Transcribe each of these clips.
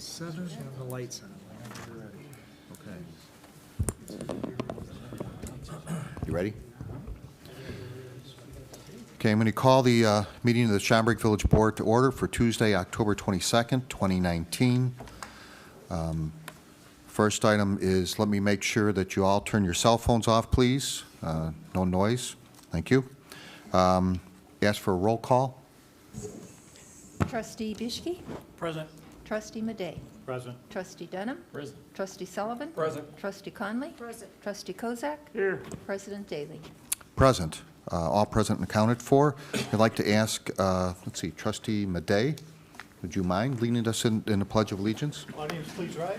7, and the lights on. Whenever you're ready. Okay. You ready? Okay, I'm going to call the meeting of the Schaumburg Village Board to order for Tuesday, October 22nd, 2019. First item is let me make sure that you all turn your cell phones off, please. No noise. Thank you. Ask for a roll call. Trustee Bischke? Present. Trustee Madej? Present. Trustee Dunham? Present. Trustee Sullivan? Present. Trustee Conley? Present. Trustee Kozak? Here. President Daley? Present. All present and accounted for. I'd like to ask, let's see, Trustee Madej, would you mind leading us in the Pledge of Allegiance? Audience, please rise.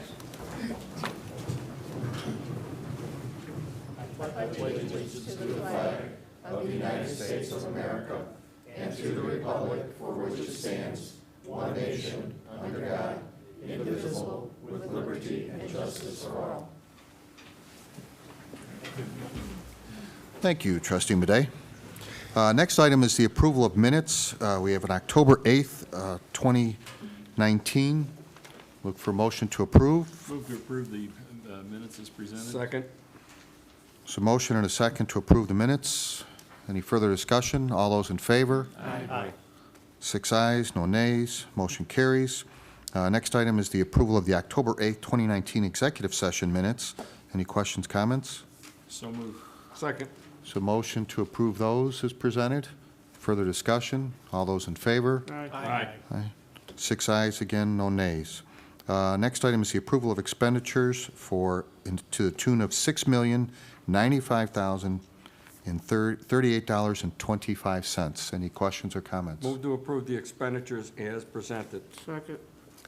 Thank you, Trustee Madej. Next item is the approval of minutes. We have an October 8th, 2019. Look for motion to approve. Move to approve the minutes as presented. Second. So motion and a second to approve the minutes. Any further discussion? All those in favor? Aye. 6 ayes, no nays. Motion carries. Next item is the approval of the October 8th, 2019 executive session minutes. Any questions, comments? So move. Second. So motion to approve those is presented. Further discussion? All those in favor? Aye. 6 ayes, again, no nays. Next item is the approval of expenditures to the tune of $6,095,038.25. Any questions or comments? Move to approve the expenditures as presented. Second.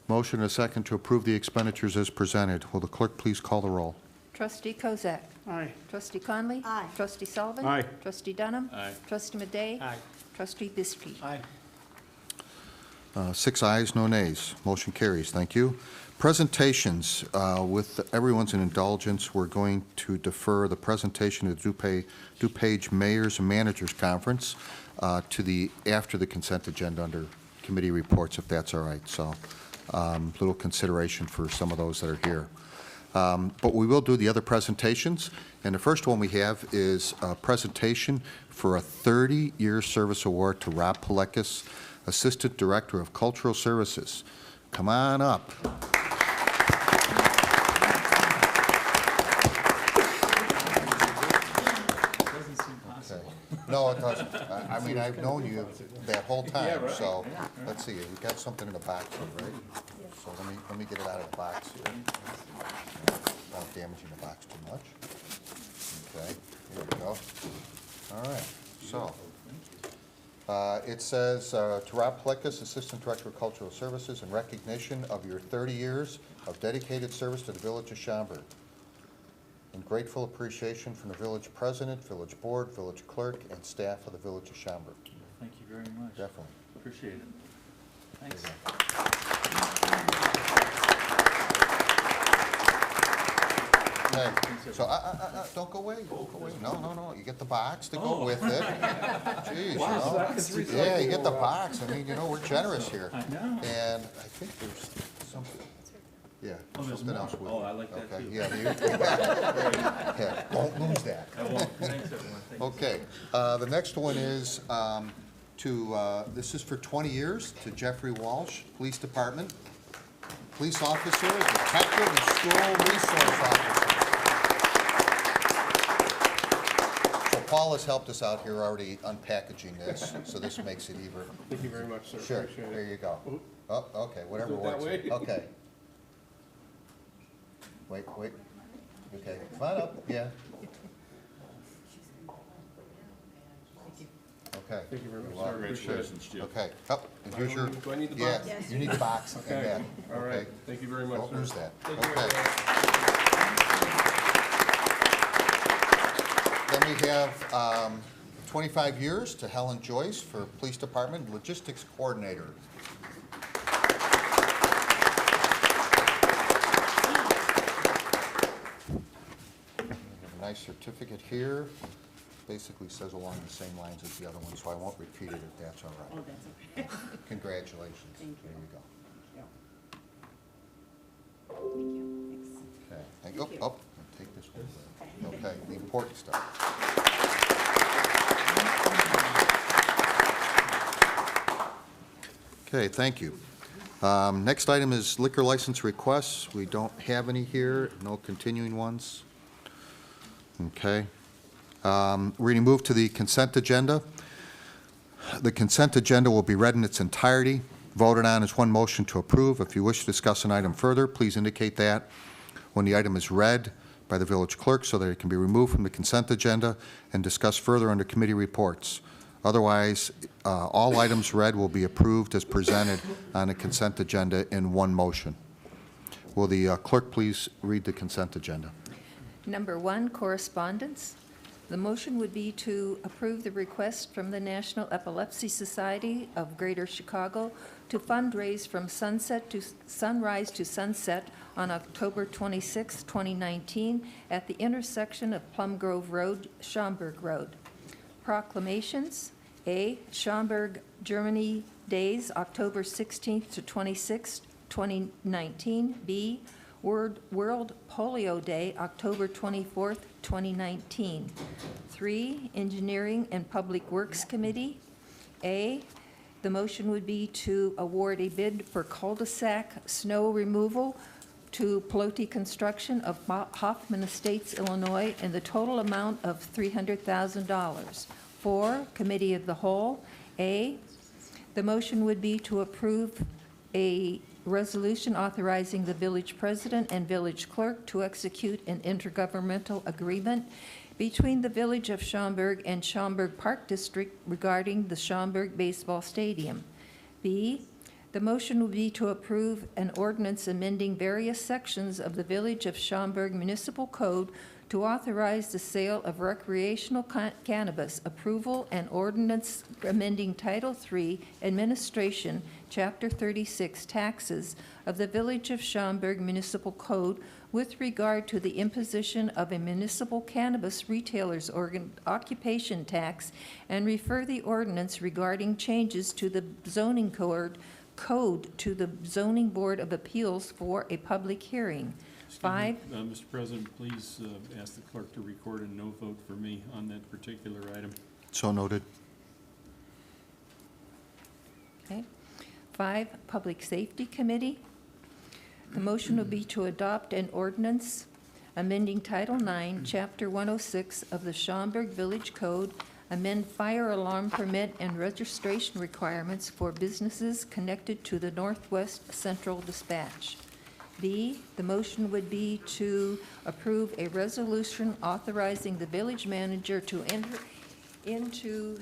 Motion and a second to approve the expenditures as presented. Will the clerk please call the roll? Trustee Kozak? Aye. Trustee Conley? Aye. Trustee Sullivan? Aye. Trustee Dunham? Aye. Trustee Madej? Aye. Trustee Bischke? Aye. 6 ayes, no nays. Motion carries. Thank you. Presentations. With everyone's indulgence, we're going to defer the presentation of the DuPage Mayors and Managers Conference to after the consent agenda under committee reports, if that's all right. So little consideration for some of those that are here. But we will do the other presentations. And the first one we have is a presentation for a 30-year service award to Rob Palekis, Assistant Director of Cultural Services. Come on up. Okay. No, it doesn't. I mean, I've known you that whole time, so let's see. We've got something in the box here, right? So let me get it out of the box here. Without damaging the box too much. Okay, here we go. All right, so it says, to Rob Palekis, Assistant Director of Cultural Services, in recognition of your 30 years of dedicated service to the Village of Schaumburg. In grateful appreciation from the Village President, Village Board, Village Clerk, and staff of the Village of Schaumburg. Thank you very much. Definitely. Appreciate it. Thanks. Okay, so don't go away. Don't go away. No. You get the box to go with it. Jeez, you know. Yeah, you get the box. I mean, we're generous here. I know. And I think there's something. Yeah, there's something more. else with Oh, it. I like that Okay, too. yeah, don't lose that. I won't. Thanks, everyone. Thank you. Okay, the next one is this is for 20 years, to Jeffrey Walsh, Police Department, police officer, detective, and school resource officer. So Paul has helped us out here already unpackaging this, so this makes it even. Thank you very much, sir. Sure, Appreciate there it. you go. Oh, okay, whatever Do it that works. way? Okay. Wait. Okay, come on up, yeah. Okay. Thank you very much, Well, sir. Appreciate it. Congratulations, Jim. Okay, up, and here's your. Do I need the Yeah, box? Yes. you need the box and Okay. that. All right. Okay. Thank you very much, Don't sir. lose that. Thank you. Okay. Then we have 25 years to Helen Joyce for Police Department Logistics Coordinator. A nice certificate here. Basically says along the same lines as the other one, so I won't repeat it if that's all right. Oh, that's okay. Congratulations. Thank you. There you go. Oh, oh, take this one. Okay, the important stuff. Okay, thank you. Next item is liquor license requests. We don't have any here, no continuing ones. Okay. We're going to move to the consent agenda. The consent agenda will be read in its entirety, voted on as one motion to approve. If you wish to discuss an item further, please indicate that when the item is read by the village clerk so that it can be removed from the consent agenda and discussed further under committee reports. Otherwise, all items read will be approved as presented on the consent agenda in one motion. Will the clerk please read the consent agenda? Number 1, correspondence. The motion would be to approve the request from the National Epilepsy Society of Greater Chicago to fundraise from sunrise to sunset on October 26, 2019 at the intersection of Plum Grove Road, Schaumburg Road. Proclamations. A, Schaumburg, Germany Days, October 16th to 26th, 2019. B, World Polio Day, October 24th, 2019. 3, Engineering and Public Works Committee. A, the motion would be to award a bid for cul-de-sac snow removal to Pelote Construction of Hoffman Estates, Illinois, in the total amount of $300,000. 4, Committee of the Whole. A, the motion would be to approve a resolution authorizing the village president and village clerk to execute an intergovernmental agreement between the Village of Schaumburg and Schaumburg Park District regarding the Schaumburg Baseball Stadium. B, the motion will be to approve an ordinance amending various sections of the Village of Schaumburg Municipal Code to authorize the sale of recreational cannabis, approval, and ordinance amending Title III, Administration, Chapter 36, Taxes of the Village of Schaumburg Municipal Code with regard to the imposition of a municipal cannabis retailer's occupation tax, and refer the ordinance regarding changes to the zoning code to the Zoning Board of Appeals for a public hearing. 5. Mr. President, please ask the clerk to record a no vote for me on that particular item. So noted. Okay. 5, Public Safety Committee. The motion will be to adopt an ordinance amending Title IX, Chapter 106 of the Schaumburg Village Code, amend fire alarm permit and registration requirements for businesses connected to the Northwest Central Dispatch. B, the motion would be to approve a resolution authorizing the village manager to enter into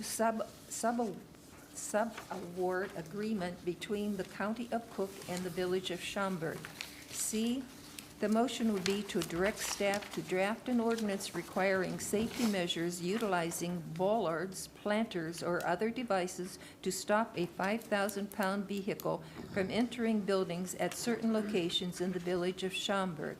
sub-award agreement between the County of Cook and the Village of Schaumburg. C, the motion would be to direct staff to draft an ordinance requiring safety measures utilizing bollards, planters, or other devices to stop a 5,000-pound vehicle from entering buildings at certain locations in the Village of Schaumburg.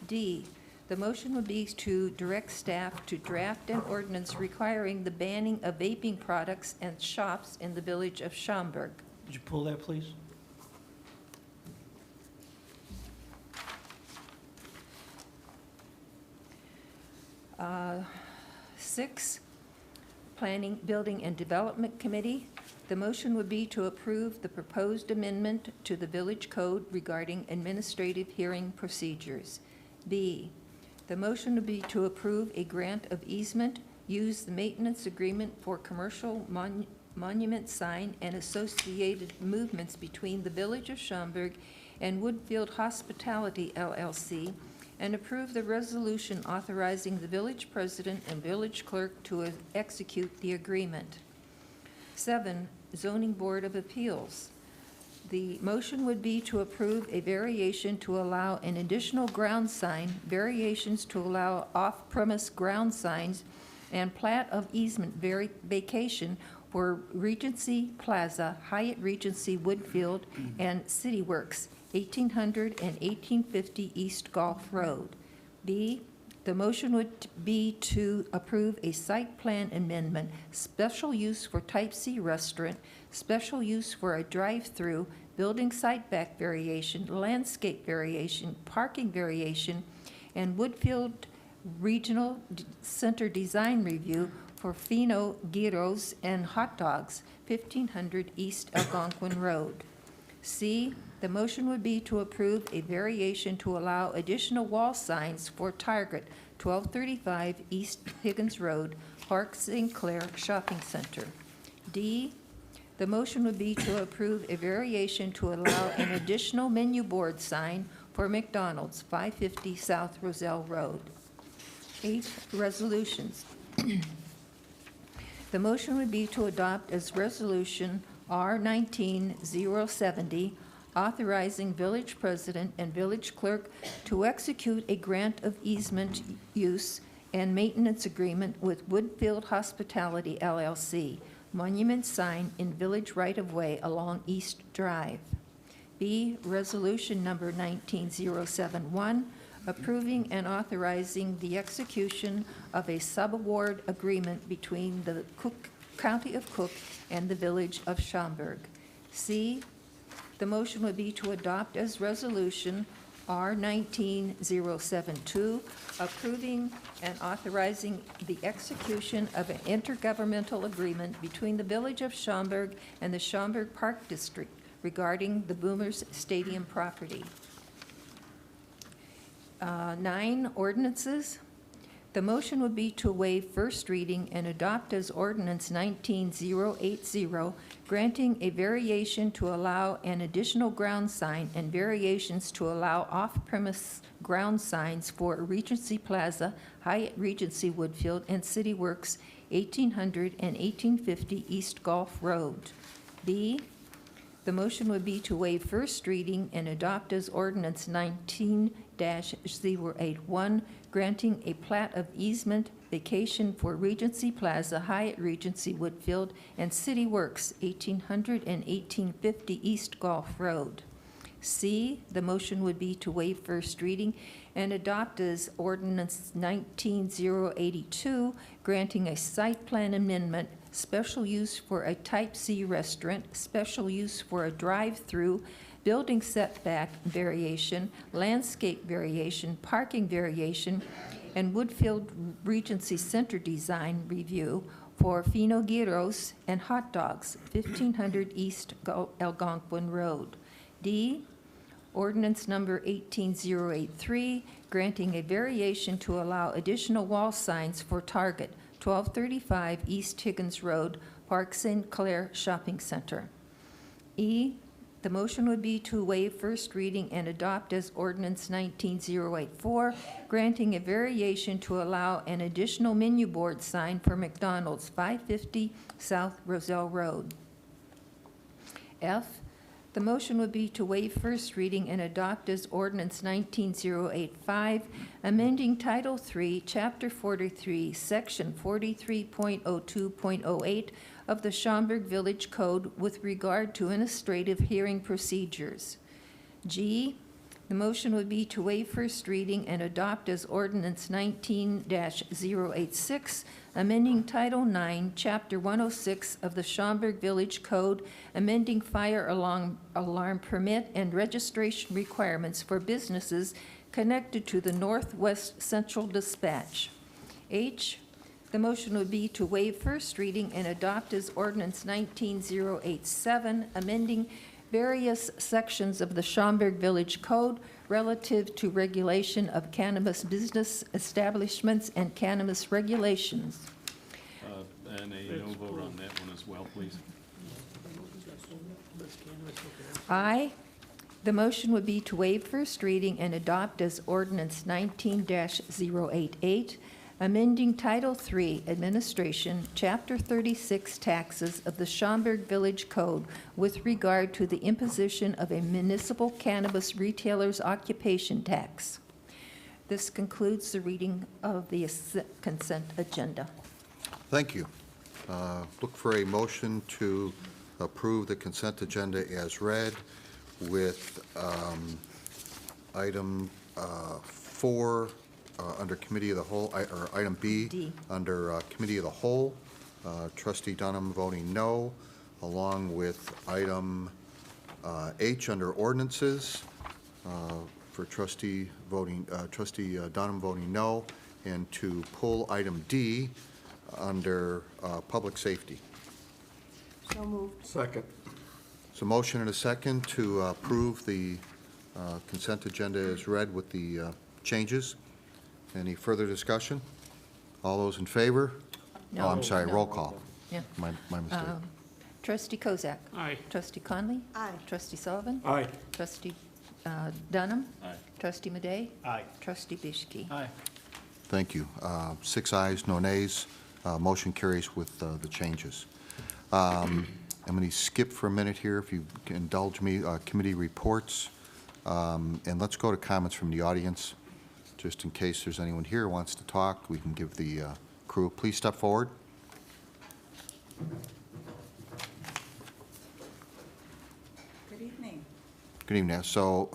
D, the motion would be to direct staff to draft an ordinance requiring the banning of vaping products and shops in the Village of Schaumburg. Would you pull that, please? Uh, 6, Planning, Building, and Development Committee. The motion would be to approve the proposed amendment to the Village Code regarding administrative hearing procedures. B, the motion would be to approve a grant of easement, use the maintenance agreement for commercial monument sign and associated movements between the Village of Schaumburg and Woodfield Hospitality, LLC, and approve the resolution authorizing the village president and village clerk to execute the agreement. 7, Zoning Board of Appeals. The motion would be to approve a variation to allow an additional ground sign, variations to allow off-premise ground signs, and plat of easement vacation for Regency Plaza, Hyatt Regency Woodfield, and City Works, 1800 and 1850 East Gulf Road. B, the motion would be to approve a site plan amendment, special use for Type C restaurant, special use for a drive-through, building site back variation, landscape variation, parking variation, and Woodfield Regional Center Design Review for Fino Gyros and Hot Dogs, 1500 East Algonquin Road. C, the motion would be to approve a variation to allow additional wall signs for Target, 1235 East Higgins Road, Park St. Clair Shopping Center. D, the motion would be to approve a variation to allow an additional menu board sign for McDonald's, 550 South Roselle Road. 8, resolutions. The motion would be to adopt as Resolution R-19-070, authorizing village president and village clerk to execute a grant of easement use and maintenance agreement with Woodfield Hospitality LLC, monument sign in village right-of-way along East Drive. B, Resolution Number 19071, approving and authorizing the execution of a subaward agreement between the County of Cook and the Village of Schaumburg. C, the motion would be to adopt as Resolution R-19072, approving and authorizing the execution of an intergovernmental agreement between the Village of Schaumburg and the Schaumburg Park District regarding the Boomers Stadium property. 9, ordinances. The motion would be to waive first reading and adopt as ordinance 19080, granting a variation to allow an additional ground sign and variations to allow off-premise ground signs for Regency Plaza, Hyatt Regency Woodfield, and City Works, 1800 and 1850 East Gulf Road. B, the motion would be to waive first reading and adopt as ordinance 19-081, granting a plat of easement vacation for Regency Plaza, Hyatt Regency Woodfield, and City Works, 1800 and 1850 East Gulf Road. C, the motion would be to waive first reading and adopt as ordinance 19082, granting a site plan amendment, special use for a Type C restaurant, special use for a drive-through, building setback variation, landscape variation, parking variation, and Woodfield Regency Center design review for Fino Gyros and Hot Dogs, 1500 East Algonquin Road. D, ordinance number 18083, granting a variation to allow additional wall signs for Target, 1235 East Higgins Road, Park St. Clair Shopping Center. E, the motion would be to waive first reading and adopt as ordinance 19084, granting a variation to allow an additional menu board sign for McDonald's, 550 South Roselle Road. F, the motion would be to waive first reading and adopt as ordinance 19085, amending Title III, Chapter 43, Section 43.02.08 of the Schaumburg Village Code with regard to administrative hearing procedures. G, the motion would be to waive first reading and adopt as ordinance 19-086, amending Title IX, Chapter 106 of the Schaumburg Village Code, amending fire alarm permit and registration requirements for businesses connected to the Northwest Central Dispatch. H, the motion would be to waive first reading and adopt as ordinance 19087, amending various sections of the Schaumburg Village Code relative to regulation of cannabis business establishments and cannabis regulations. And a no vote on that one as well, please. I, the motion would be to waive first reading and adopt as ordinance 19-088, amending Title III, Administration, Chapter 36, Taxes of the Schaumburg Village Code with regard to the imposition of a municipal cannabis retailer's occupation tax. This concludes the reading of the consent agenda. Thank you. Look for a motion to approve the consent agenda as read with item 4 under Committee of the Whole, or item B, D. under Committee of the Whole, Trustee Dunham voting no, along with item H under ordinances, for trustee Dunham voting no, and to pull item D under public safety. So moved. Second. So motion and a second to approve the consent agenda as read with the changes. Any further discussion? All those in favor? No. Oh, I'm sorry, No. roll call. Yeah. My mistake. Trustee Kozak. Aye. Trustee Conley. Aye. Trustee Sullivan. Aye. Trustee Dunham. Aye. Trustee Madey. Aye. Trustee Bischke. Aye. Thank you. 6 ayes, no nays. Motion carries with the changes. I'm going to skip for a minute here, if you can indulge me, committee reports. And let's go to comments from the audience, just in case there's anyone here who wants to talk. We can give the crew, please step forward. Good evening. Good evening. So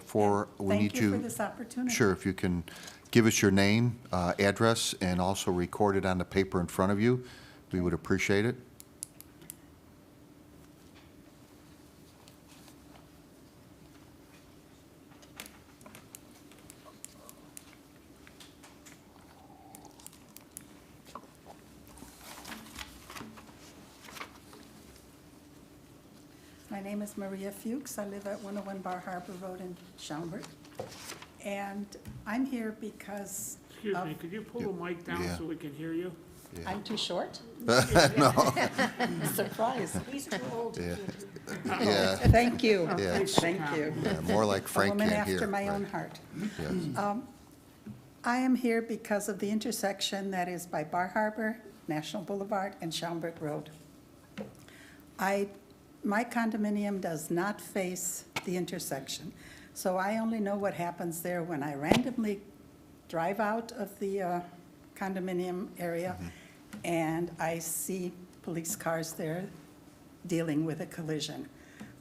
we need Thank you for this opportunity. Sure, if you can give us your name, address, and also record it on the paper in front of you, we would appreciate it. My name is Maria Fuchs. I live at 101 Bar Harbor Road in Schaumburg. And I'm here because Excuse of- me, could you pull the mic down Yeah. so we can hear you? I'm too short? No, Surprise. He's too old. yeah, yeah, Thank you. yeah, Thank you. yeah, more like A Frank woman can't hear. after my right. own heart. Yes. I am here because of the intersection that is by Bar Harbor, National Boulevard, and Schaumburg Road. My condominium does not face the intersection, so I only know what happens there when I randomly drive out of the condominium area and I see police cars there dealing with a collision.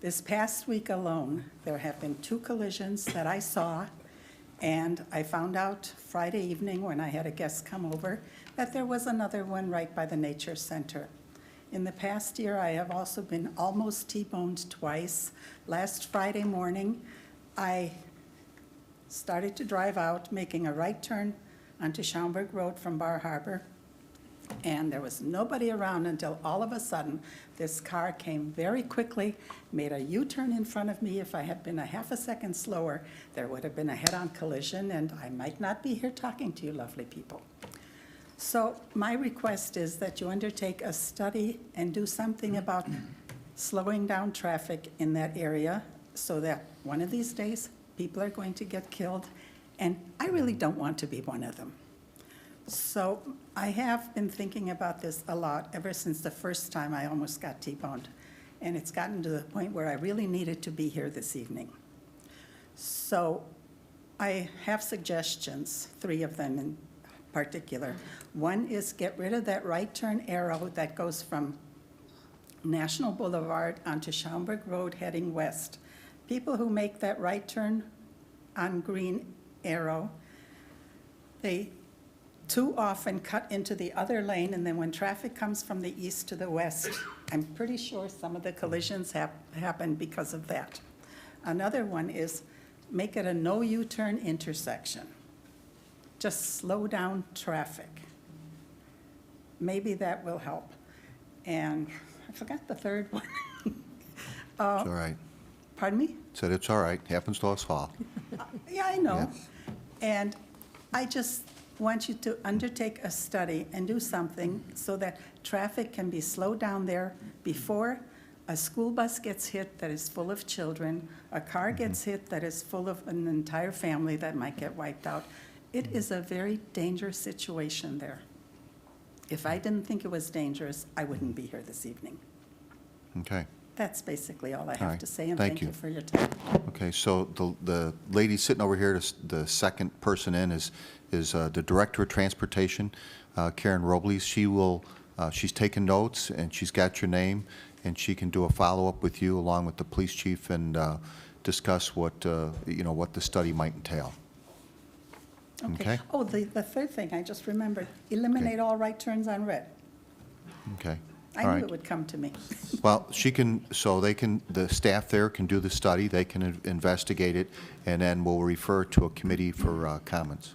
This past week alone, there have been 2 collisions that I saw, and I found out Friday evening when I had a guest come over that there was another one right by the nature center. In the past year, I have also been almost T-boned twice. Last Friday morning, I started to drive out, making a right turn onto Schaumburg Road from Bar Harbor, and there was nobody around until all of a sudden, this car came very quickly, made a U-turn in front of me. If I had been a half a second slower, there would have been a head-on collision, and I might not be here talking to you lovely people. So my request is that you undertake a study and do something about slowing down traffic in that area so that one of these days, people are going to get killed, and I really don't want to be one of them. So I have been thinking about this a lot ever since the first time I almost got T-boned, and it's gotten to the point where I really needed to be here this evening. So I have suggestions, 3 of them in particular. One is get rid of that right turn arrow that goes from National Boulevard onto Schaumburg Road heading west. People who make that right turn on green arrow, they too often cut into the other lane, and then when traffic comes from the east to the west, I'm pretty sure some of the collisions happen because of that. Another one is make it a no U-turn intersection. Just slow down traffic. Maybe that will help. And I forgot the third one. It's all right. Pardon me? Said it's all right. Happens to us all. Yeah, I know. Yeah. And I just want you to undertake a study and do something so that traffic can be slowed down there before a school bus gets hit that is full of children, a car gets hit that is full of an entire family that might get wiped out. It is a very dangerous situation there. If I didn't think it was dangerous, I wouldn't be here this evening. Okay. That's basically all I All have right. to say, and Thank thank you. you for your time. Okay, so the lady sitting over here, the second person in is the Director of Transportation, Karen Robles. She's taken notes, and she's got your name, and she can do a follow-up with you along with the police chief and discuss what the study might entail. Okay. Oh, the third thing, I just remembered, eliminate all right turns on red. Okay. I All knew right. it would come to me. Well, the staff there can do the study, they can investigate it, and then we'll refer to a committee for comments.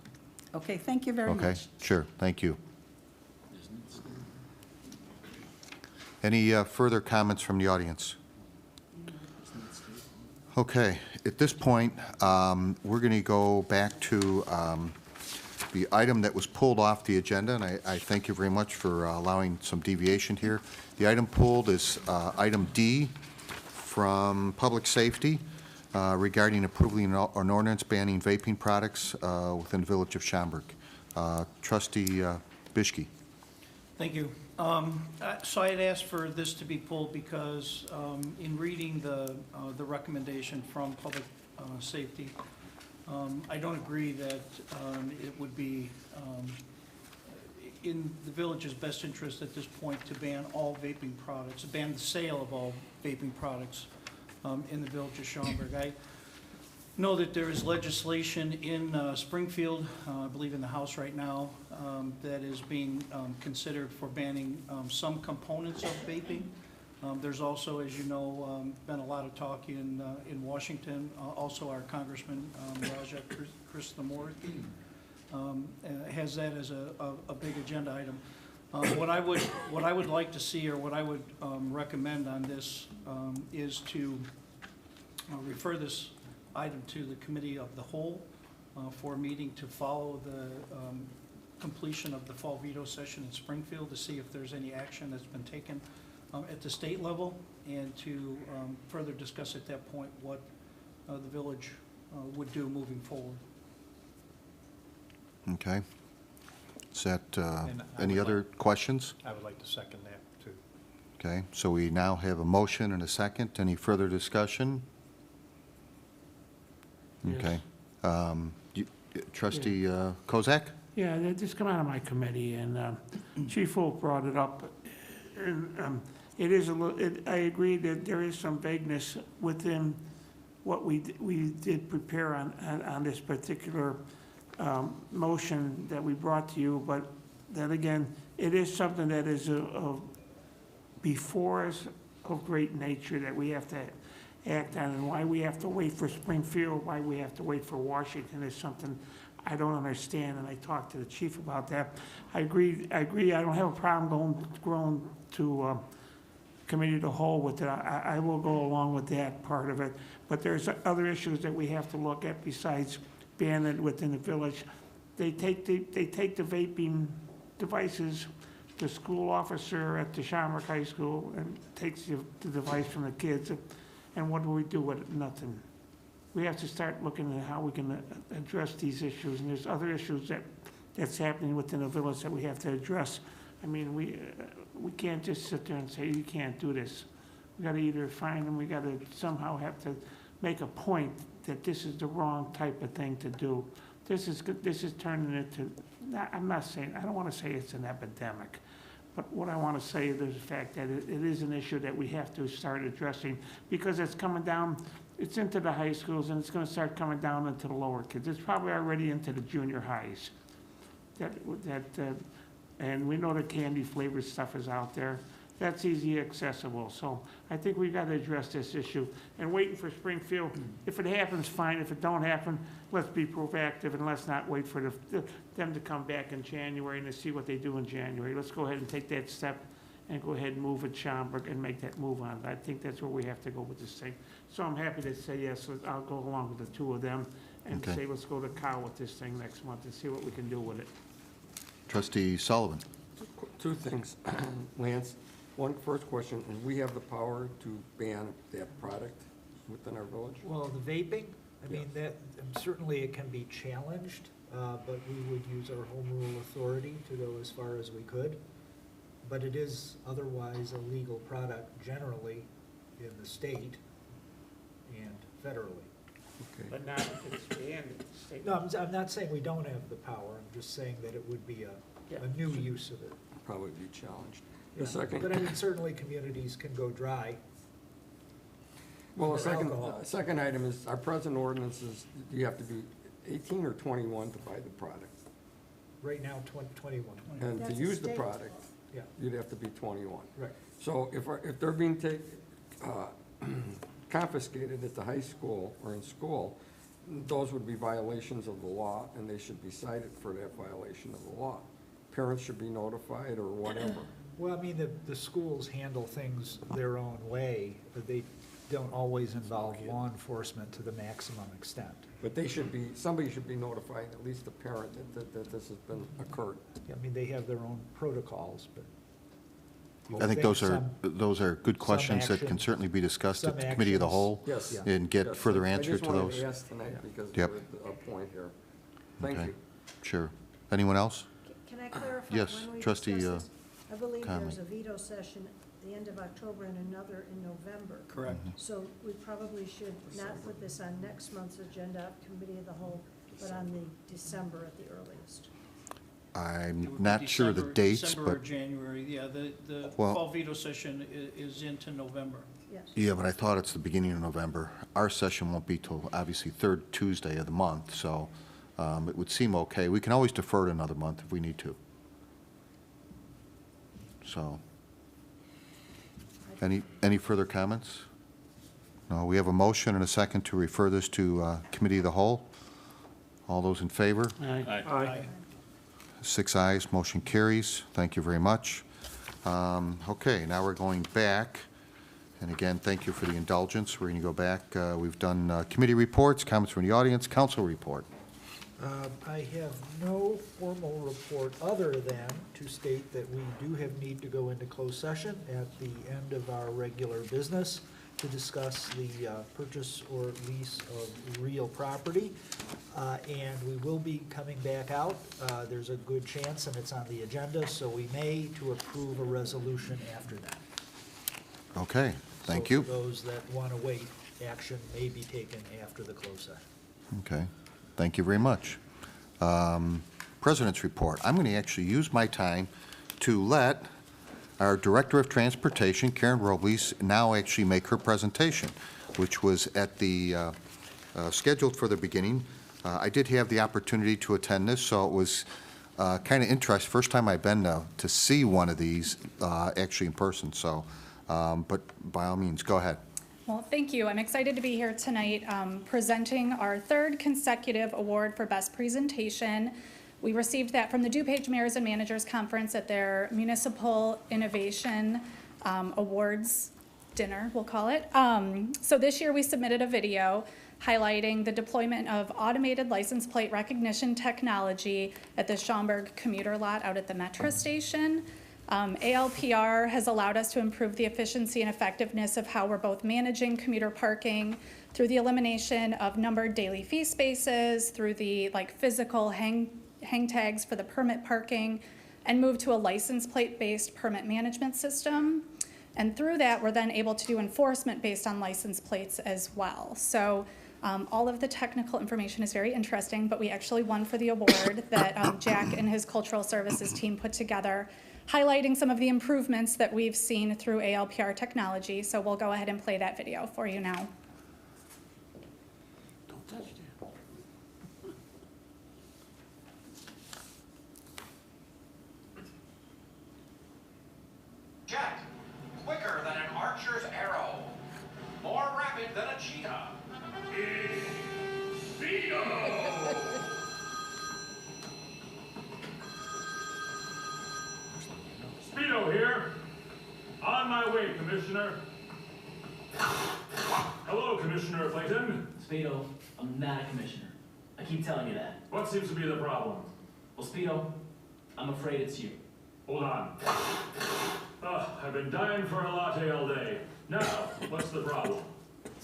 Okay, thank you very Okay? much. Sure, thank you. Any further comments from the audience? Okay, at this point, we're going to go back to the item that was pulled off the agenda, and I thank you very much for allowing some deviation here. The item pulled is item D from Public Safety regarding approving an ordinance banning vaping products within the village of Schaumburg. Trustee Bischke. Thank you. So I had asked for this to be pulled because in reading the recommendation from Public Safety, I don't agree that it would be in the village's best interest at this point to ban all vaping products, ban the sale of all vaping products in the village of Schaumburg. I know that there is legislation in Springfield, I believe in the House right now, that is being considered for banning some components of vaping. There's also, as you know, been a lot of talk in Washington. Also, our Congressman Raja Krishnamurthy has that as a big agenda item. What I would like to see, or what I would recommend on this, is to refer this item to the Committee of the Whole for a meeting to follow the completion of the fall veto session in Springfield to see if there's any action that's been taken at the state level, and to further discuss at that point what the village would do moving forward. Okay. Is that, And I any would other questions? I would like to second that, too. Okay, so we now have a motion and a second. Any further discussion? Okay. Trustee Kozak? Yeah, that just come out of my committee, and Chief Folk brought it up. And it is a little, I agree that there is some vagueness within what we did prepare on this particular motion that we brought to you, but then again, it is something that is before us of great nature that we have to act on, and why we have to wait for Springfield, why we have to wait for Washington is something I don't understand, and I talked to the chief about that. I agree, I don't have a problem going to committee of the whole with it. I will go along with that part of it, but there's other issues that we have to look at besides banning it within the village. They take the vaping devices, the school officer at the Schaumburg High School, and takes the device from the kids, and what do we do with it? Nothing. We have to start looking at how we can address these issues, and there's other issues that's happening within the village that we have to address. I mean, we can't just sit there and say, you can't do this. We gotta either find them, we gotta somehow have to make a point that this is the wrong type of thing to do. This is turning into, I'm not saying, I don't wanna say it's an epidemic, but what I wanna say is the fact that it is an issue that we have to start addressing, because it's coming down, it's into the high schools, and it's gonna start coming down into the lower kids. It's probably already into the junior highs. And we know the candy flavored stuff is out there. That's easy accessible. So I think we've got to address this issue. And waiting for Springfield, if it happens, fine. If it don't happen, let's be proactive, and let's not wait for them to come back in January and to see what they do in January. Let's go ahead and take that step and go ahead and move at Schaumburg and make that move on. I think that's where we have to go with this thing. So I'm happy to say yes. I'll go along with the two of them and Okay. say, let's go to Cal with this thing next month and see what we can do with it. Trustee Sullivan? Two things, Lance. First question, and we have the power to ban that product within our village? Well, the vaping, I mean, that, certainly it can be challenged, but we would use our home rule authority to go as far as we could. But it is otherwise a legal product generally in the state and federally. Okay. But not if it's banned in the state. No, I'm not saying we don't have the power, I'm just saying that it would be a new use of it. Probably be challenged. The Yeah. second, But I mean, certainly communities can go dry. well, the for second, alcohol. second item is, our present ordinance is, you have to be 18 or 21 to buy the product. Right now, 21. And to That's use the state. product, Yeah. You'd have to be 21. Right. So if they're being confiscated at the high school or in school, those would be violations of the law, and they should be cited for that violation of the law. Parents should be notified or whatever. Well, I mean, the schools handle things their own way, but they don't always involve law enforcement to the maximum extent. But somebody should be notified, at least a parent, that this has been occurred. I mean, they have their own protocols, but. you I would think those are good some questions that can action- certainly be discussed at some the committee of the actions- whole Yes. Yeah. and get Yes, further answer to I those. just wanted to ask tonight because Yep. we're at a point here. Thank Okay. you. Sure. Anyone else? Can I clarify? Yes, when we trustee, discuss this? I believe Conley. there's a veto session at the end of October and another in November. Correct. So we probably should not put this on next month's agenda, committee of the whole, but on the December at the earliest. I'm It would be not sure of the December- dates, December or but, January, yeah, the Well- fall veto session is into November. Yes. yeah, but I thought it's the beginning of November. Our session won't be till, obviously, third Tuesday of the month, so it would seem okay. We can always defer it another month if we need to. So, any further comments? No, we have a motion and a second to refer this to committee of the whole. All those in favor? Aye. 6 ayes, motion carries. Thank you very much. Okay, now we're going back. And again, thank you for the indulgence. We're going to go back. We've done committee reports, comments from the audience, council report. I have no formal report other than to state that we do have need to go into closed session at the end of our regular business to discuss the purchase or lease of real property. And we will be coming back out. There's a good chance, and it's on the agenda, so we may to approve a resolution after that. Okay, thank So you. for those that want to wait, action may be taken after the closed session. Okay, thank you very much. President's report. I'm going to actually use my time to let our Director of Transportation, Karen Robles, now actually make her presentation, which was at the, scheduled for the beginning. I did have the opportunity to attend this, so it was kind of interesting. First time I've been to see one of these actually in person, so, but by all means, go ahead. Well, thank you. I'm excited to be here tonight presenting our third consecutive award for Best Presentation. We received that from the DuPage Mayors and Managers Conference at their Municipal Innovation Awards dinner, we'll call it. So this year we submitted a video highlighting the deployment of automated license plate recognition technology at the Schaumburg commuter lot out at the metro station. ALPR has allowed us to improve the efficiency and effectiveness of how we're both managing commuter parking through the elimination of numbered daily fee spaces, through the physical hang tags for the permit parking, and move to a license plate-based permit management system. And through that, we're then able to do enforcement based on license plates as well. So all of the technical information is very interesting, but we actually won for the award that Jack and his cultural services team put together, highlighting some of the improvements that we've seen through ALPR technology. So we'll go ahead and play that video for you now. Don't touch that. Jet, quicker than an archer's arrow, more rapid than a cheetah. It's Speedo! Speedo here. On my way, Commissioner. Hello, Commissioner Clayton. Speedo, I'm not a commissioner. I keep telling you that. What seems to be the problem? Well, Speedo, I'm afraid it's you. Hold on. I've been dying for a latte all day. Now, what's the problem?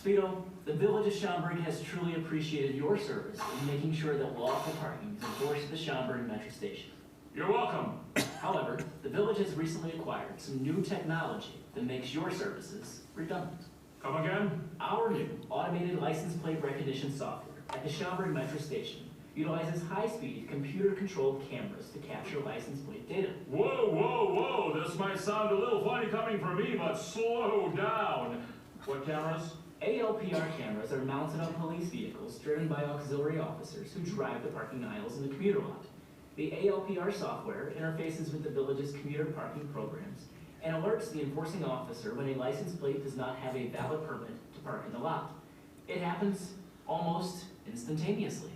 Speedo, the village of Schaumburg has truly appreciated your service in making sure that lawful parking is enforced at the Schaumburg Metro Station. You're welcome. However, the village has recently acquired some new technology that makes your services redundant. Come again? Our new automated license plate recognition software at the Schaumburg Metro Station utilizes high-speed, computer-controlled cameras to capture license plate data. Whoa, whoa, whoa! This might sound a little funny coming from me, but slow down. What cameras? ALPR cameras are mounted on police vehicles driven by auxiliary officers who drive the parking aisles in the commuter lot. The ALPR software interfaces with the village's commuter parking programs and alerts the enforcing officer when a license plate does not have a valid permit to park in the lot. It happens almost instantaneously.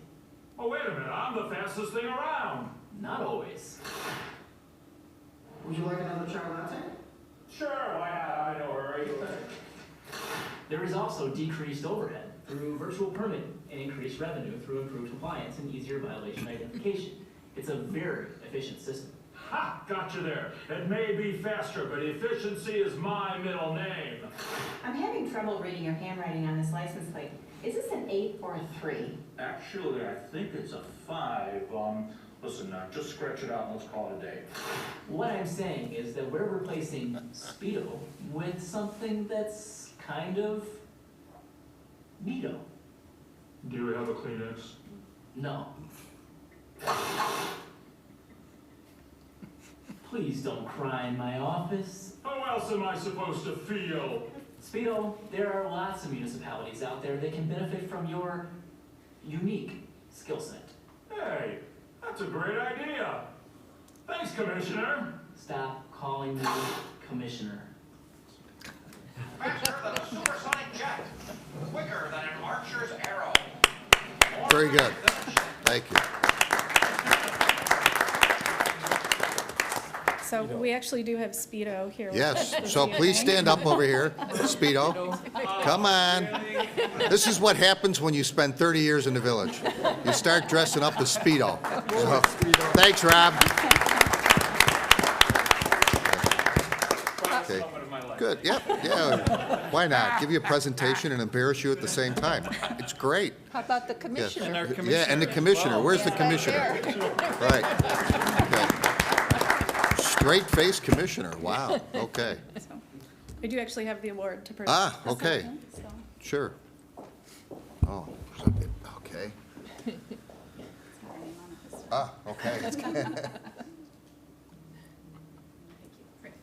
Oh, wait a minute, I'm the fastest thing around. Not always. Would you like another chai latte? Sure, why not? I'm in no hurry. There is also decreased overhead through virtual permitting and increased revenue through improved compliance and easier violation identification. It's a very efficient system. Ha! Got you there. It may be faster, but efficiency is my middle name. I'm having trouble reading your handwriting on this license plate. Is this an 8 or a 3? Actually, I think it's a 5. Listen, just scratch it out and let's call it a day. What I'm saying is that we're replacing Speedo with something that's kind of neato. Do you have a Kleenex? No. Please don't cry in my office. How else am I supposed to feel? Speedo, there are lots of municipalities out there that can benefit from your unique skill set. Hey, that's a great idea. Thanks, Commissioner. Stop calling me Commissioner. Faster than a supersonic jet. Quicker than an archer's arrow. More Very good. rapid than a jet. Thank you. So we actually do have Speedo here with us Yes, this so please evening. stand up over here, Speedo. Come on. This is what happens when you spend 30 years in the village. You start dressing up as Speedo. So, thanks, Rob. Okay. Good, yep, yeah. Why not? Give you a presentation and embarrass you at the same time. It's great. How about the Yes. commissioner? Yeah, and the commissioner. Where's the commissioner? Right. Okay. Straight-faced commissioner, wow, okay. So, I do actually have the award to present. Ah, this okay. evening, so. Sure. Oh, okay. Ah, okay.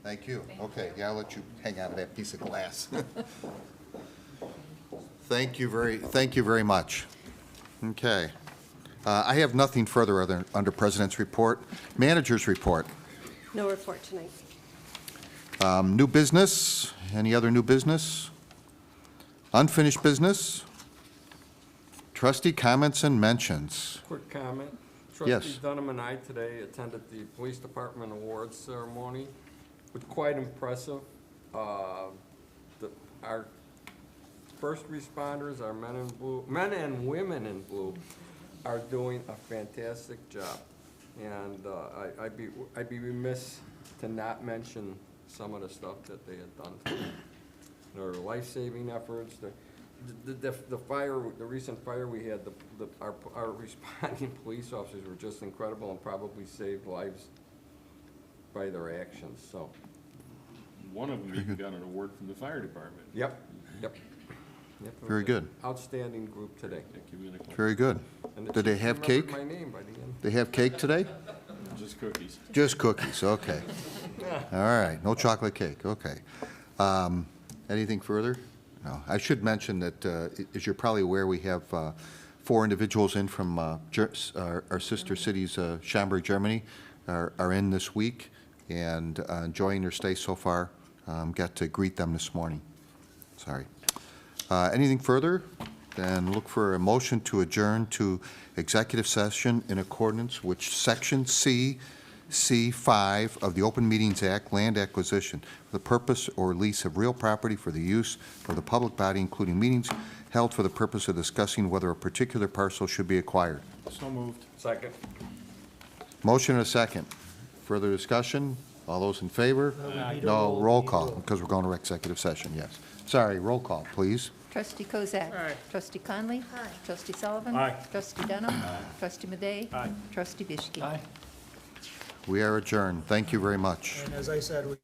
Thank you. Okay, yeah, I'll let you hang out of that piece of glass. Thank you very much. Okay. I have nothing further under President's report. Manager's report. No report tonight. New business, any other new business? Unfinished business? Trustee comments and mentions. Quick comment. Yes. Trustee Dunham and I today attended the Police Department Awards ceremony. It was quite impressive. Our first responders, our men in blue, men and women in blue, are doing a fantastic job. And I'd be remiss to not mention some of the stuff that they had done. Their life-saving efforts, the fire, the recent fire we had, our responding police officers were just incredible and probably saved lives by their actions, so. One of them even got an award from the fire department. Yep. Very good. Outstanding group today. Very good. And the Did they chief have remembered cake? my name by the end. They have cake today? Just cookies. Just cookies, okay. All right, no chocolate cake, okay. Anything further? No. I should mention that, as you're probably aware, we have 4 individuals in from our sister cities, Schaumburg, Germany, are in this week and enjoying their stay so far. Got to greet them this morning. Sorry. Anything further? Then look for a motion to adjourn to executive session in accordance with Section C5 of the Open Meetings Act, land acquisition, for the purpose or lease of real property for the use of the public body, including meetings held for the purpose of discussing whether a particular parcel should be acquired. So moved. Second. Motion and a second. Further discussion? All those in favor? No, roll call, because we're going to executive session, yes. Sorry, roll call, please. Trustee Kozak. Aye. Trustee Conley. Aye. Trustee Sullivan. Aye. Trustee Dunham. Trustee Madey. Aye. Trustee Bishki. Aye. We are adjourned. Thank you very much. And as I said, we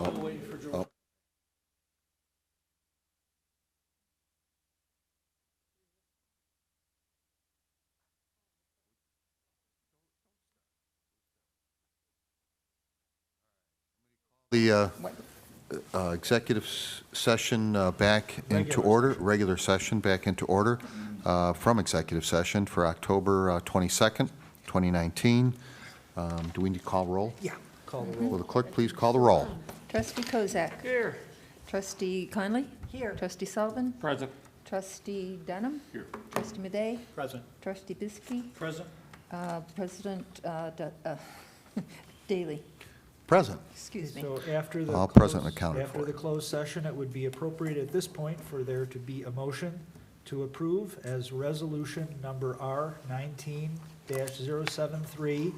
Still waiting for George. Oh. The executive session back into order, regular session back into order from executive session for October 22nd, 2019. Do we need to call roll? Yeah, call the roll. Will the clerk please call the roll? Trustee Kozak. Here. Trustee Conley. Here. Trustee Sullivan. Present. Trustee Dunham. Here. Trustee Madey. Present. Trustee Biskey. Present. President Daley. Present. Excuse me. So after the. All present and closed- accounted After for. the closed session, it would be appropriate at this point for there to be a motion to approve as resolution number R-19-073,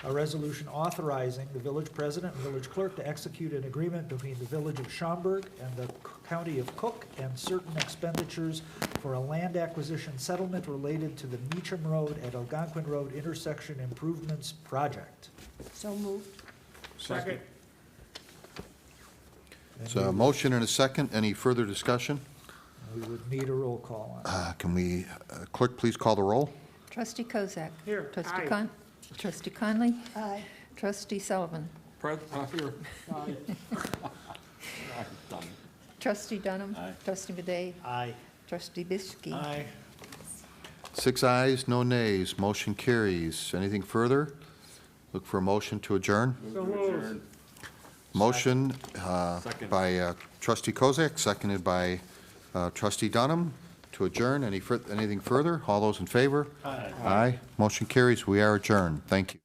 a resolution authorizing the village president and village clerk to execute an agreement between the village of Schaumburg and the county of Cook and certain expenditures for a land acquisition settlement related to the Meacham Road at Algonquin Road intersection improvements project. So moved. Second. So a motion and a second. Any further discussion? We would need a roll call on it. Can we, clerk, please call the roll? Trustee Kozak. Here. Trustee Trustee Conley. Aye. Trustee Sullivan. Here. Trustee Dunham. Aye. Trustee Madey. Aye. Trustee Biskey. Aye. 6 ayes, no nays. Motion carries. Anything further? Look for a motion to adjourn. So moved. Motion Second. by trustee Kozak, seconded by trustee Dunham to adjourn. Anything further? All those in favor? Aye. Aye. Motion carries. We are adjourned. Thank you.